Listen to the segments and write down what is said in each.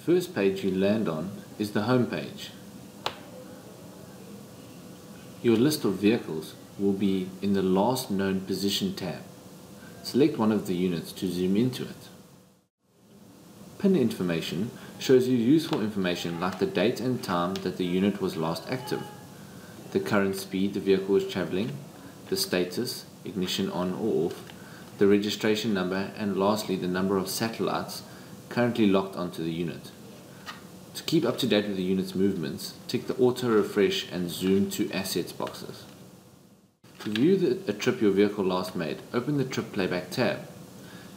first page you land on is the home page. Your list of vehicles will be in the last known position tab. Select one of the units to zoom into it. PIN information shows you useful information like the date and time that the unit was last active, the current speed the vehicle is travelling, the status, ignition on or off, the registration number, and lastly the number of satellites currently locked onto the unit. To keep up to date with the unit's movements, tick the auto refresh and zoom to assets boxes. To view a trip your vehicle last made, open the trip playback tab.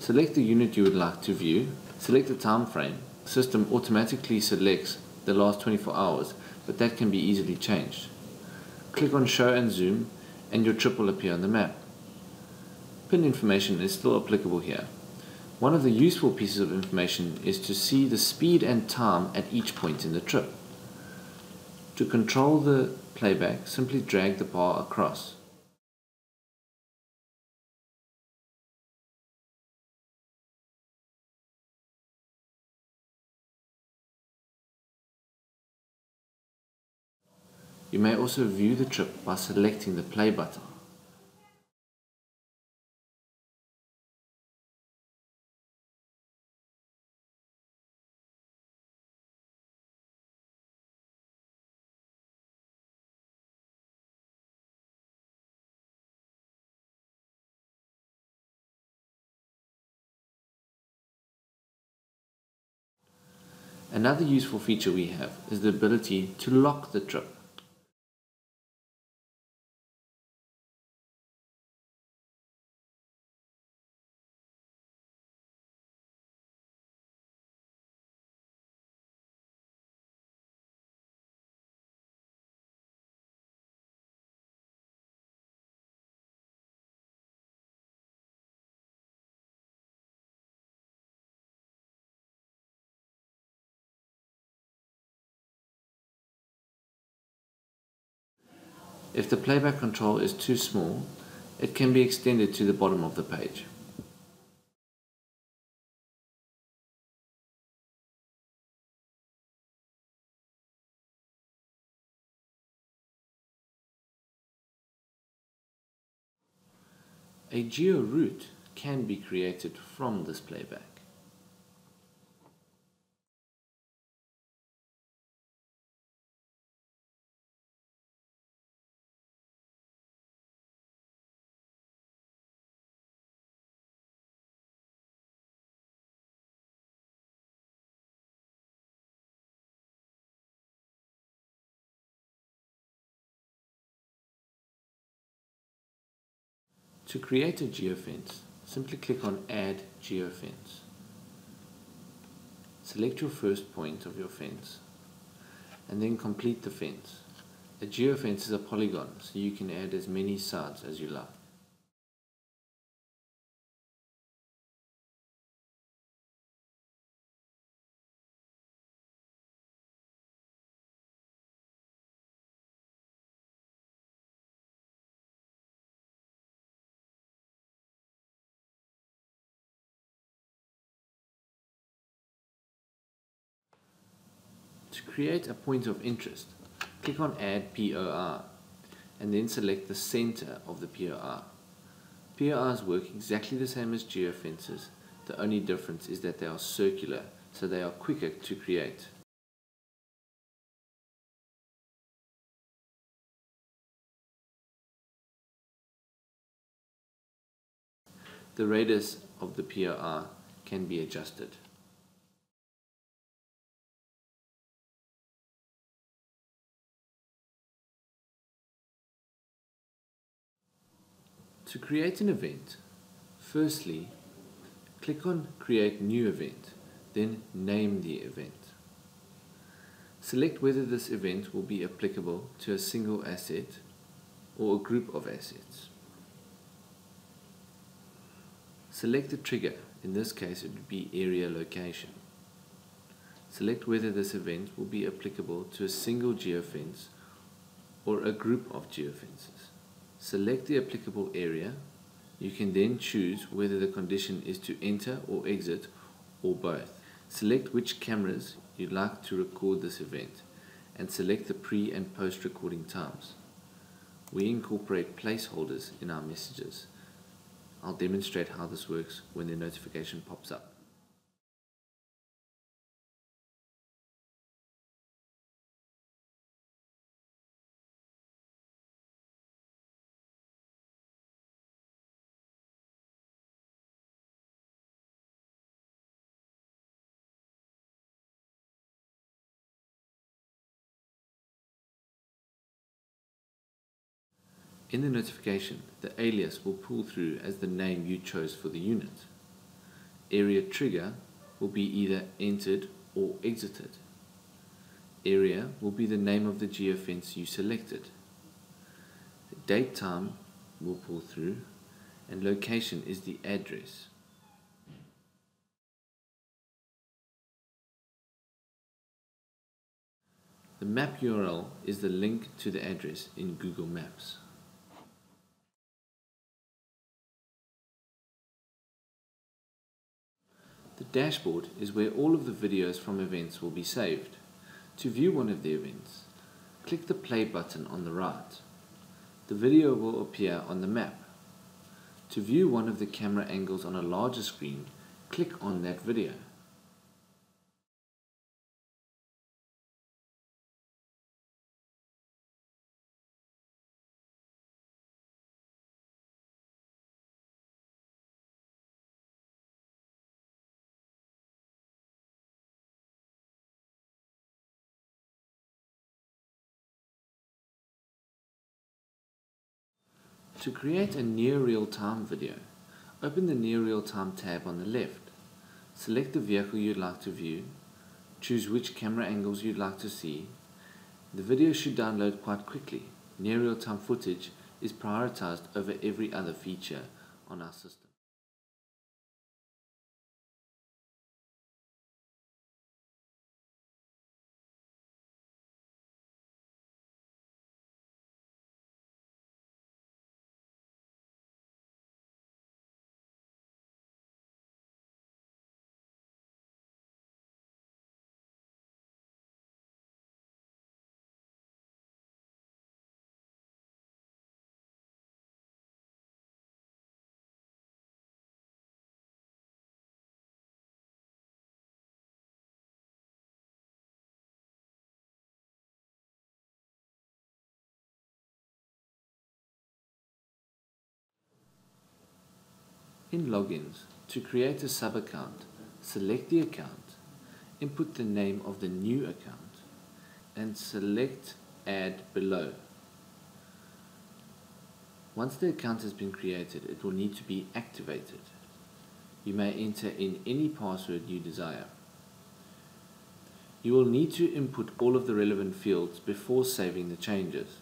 Select the unit you would like to view, select the time frame. The system automatically selects the last 24 hours, but that can be easily changed. Click on show and zoom and your trip will appear on the map. PIN information is still applicable here. One of the useful pieces of information is to see the speed and time at each point in the trip. To control the playback, simply drag the bar across. You may also view the trip by selecting the play button. Another useful feature we have is the ability to lock the trip. If the playback control is too small, it can be extended to the bottom of the page. A geo route can be created from this playback. To create a geofence, simply click on Add Geofence. Select your first point of your fence and then complete the fence. A geofence is a polygon, so you can add as many sides as you like. To create a point of interest, click on Add POI and then select the center of the POI. POIs work exactly the same as geofences. The only difference is that they are circular, so they are quicker to create. The radius of the POI can be adjusted. To create an event, firstly, click on Create New Event, then name the event. Select whether this event will be applicable to a single asset or a group of assets. Select the trigger, in this case it would be area location. Select whether this event will be applicable to a single geofence or a group of geofences. Select the applicable area. You can then choose whether the condition is to enter or exit or both. Select which cameras you'd like to record this event and select the pre and post recording times. We incorporate placeholders in our messages. I'll demonstrate how this works when the notification pops up. In the notification, the alias will pull through as the name you chose for the unit. Area trigger will be either entered or exited. Area will be the name of the geofence you selected. The date time will pull through, and location is the address. The map URL is the link to the address in Google Maps. The dashboard is where all of the videos from events will be saved. To view one of the events, click the play button on the right. The video will appear on the map. To view one of the camera angles on a larger screen, click on that video. To create a near real-time video, open the Near Real-Time tab on the left. Select the vehicle you'd like to view, choose which camera angles you'd like to see. The video should download quite quickly. Near real-time footage is prioritized over every other feature on our system. In Logins, to create a sub-account, select the account, input the name of the new account, and select Add below. Once the account has been created, it will need to be activated. You may enter in any password you desire. You will need to input all of the relevant fields before saving the changes.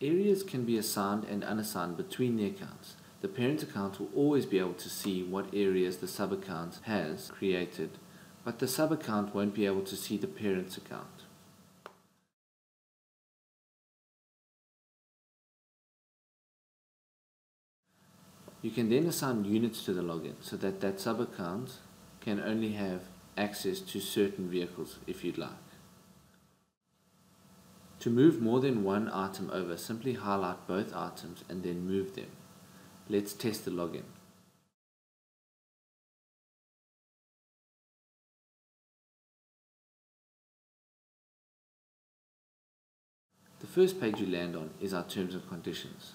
Areas can be assigned and unassigned between the accounts. The parent account will always be able to see what areas the sub-account has created, but the sub-account won't be able to see the parent's account. You can then assign units to the login so that that sub-account can only have access to certain vehicles if you'd like. To move more than one item over, simply highlight both items and then move them. Let's test the login. The first page you land on is our terms and conditions.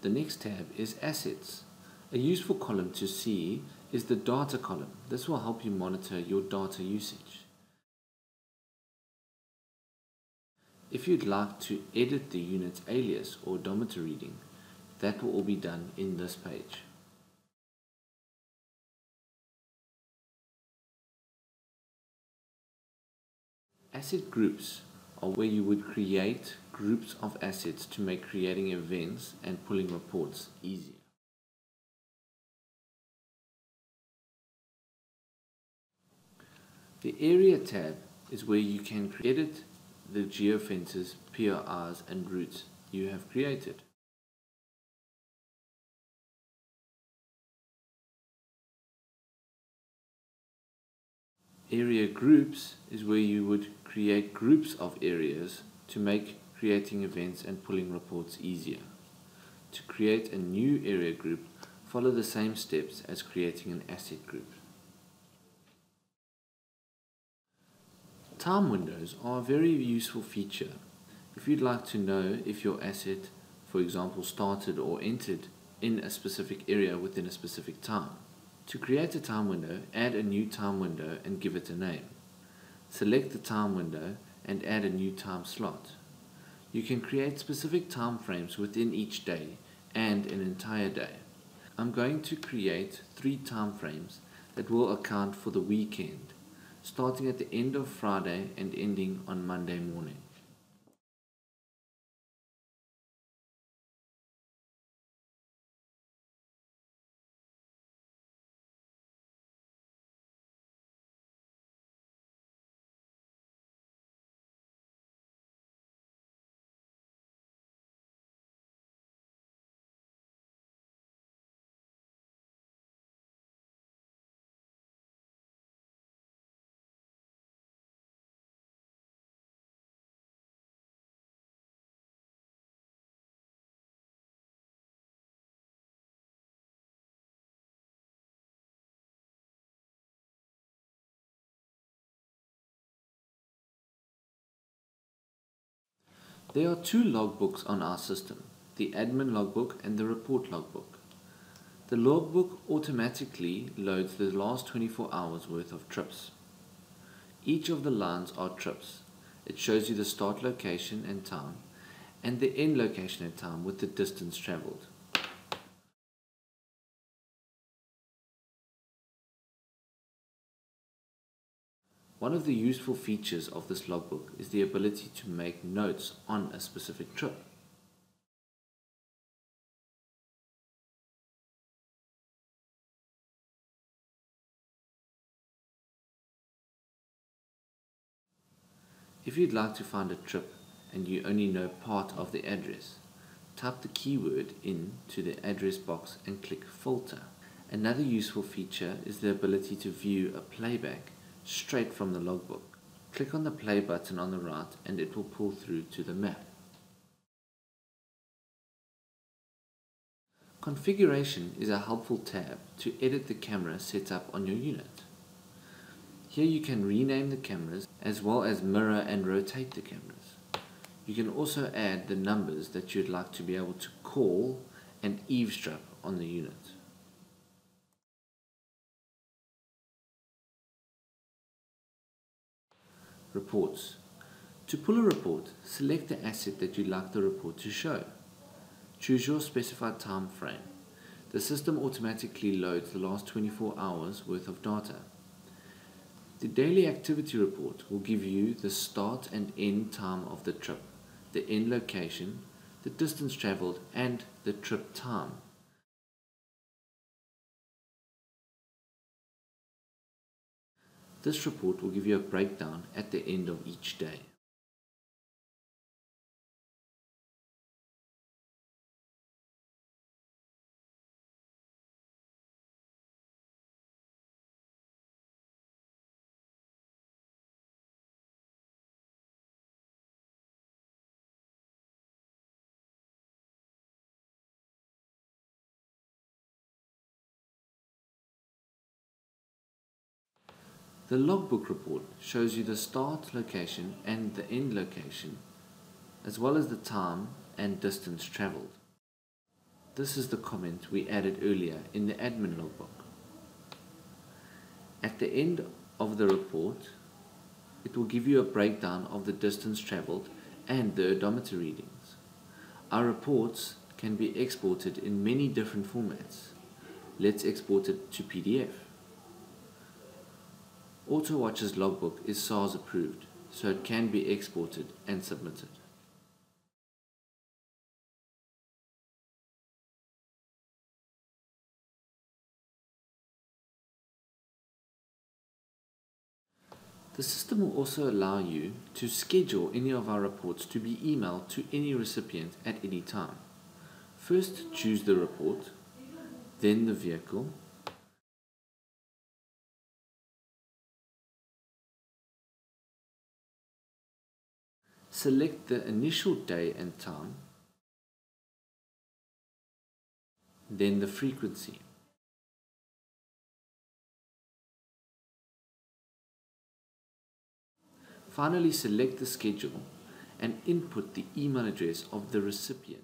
The next tab is Assets. A useful column to see is the Data column. This will help you monitor your data usage. If you'd like to edit the unit's alias or odometer reading, that will all be done in this page. Asset groups are where you would create groups of assets to make creating events and pulling reports easier. The Area tab is where you can edit the geofences, PRIs and routes you have created. Area groups is where you would create groups of areas to make creating events and pulling reports easier. To create a new area group, follow the same steps as creating an asset group. Time windows are a very useful feature. If you'd like to know if your asset, for example, started or entered in a specific area within a specific time. To create a time window, add a new time window and give it a name. Select the time window and add a new time slot. You can create specific time frames within each day and an entire day. I'm going to create 3 time frames that will account for the weekend, starting at the end of Friday and ending on Monday morning. There are 2 logbooks on our system, the admin logbook and the report logbook. The logbook automatically loads the last 24 hours worth of trips. Each of the lines are trips. It shows you the start location and time, and the end location and time with the distance travelled. One of the useful features of this logbook is the ability to make notes on a specific trip. If you'd like to find a trip and you only know part of the address, type the keyword into the address box and click Filter. Another useful feature is the ability to view a playback straight from the logbook. Click on the play button on the right and it will pull through to the map. Configuration is a helpful tab to edit the camera setup on your unit. Here you can rename the cameras as well as mirror and rotate the cameras. You can also add the numbers that you'd like to be able to call and eavesdrop on the unit. Reports. To pull a report, select the asset that you'd like the report to show. Choose your specified time frame. The system automatically loads the last 24 hours worth of data. The daily activity report will give you the start and end time of the trip, the end location, the distance travelled and the trip time. This report will give you a breakdown at the end of each day. The logbook report shows you the start location and the end location, as well as the time and distance travelled. This is the comment we added earlier in the admin logbook. At the end of the report, it will give you a breakdown of the distance travelled and the odometer readings. Our reports can be exported in many different formats. Let's export it to PDF. Autowatch's logbook is SARS approved. so it can be exported and submitted. The system will also allow you to schedule any of our reports to be emailed to any recipient at any time. First, choose the report, then the vehicle, select the initial day and time, then the frequency. Finally, select the schedule and input the email address of the recipient.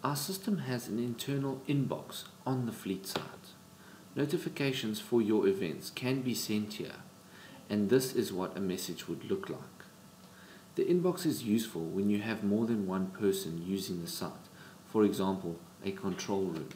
Our system has an internal inbox on the fleet site. Notifications for your events can be sent here, and this is what a message would look like. The inbox is useful when you have more than one person using the site, for example, a control room.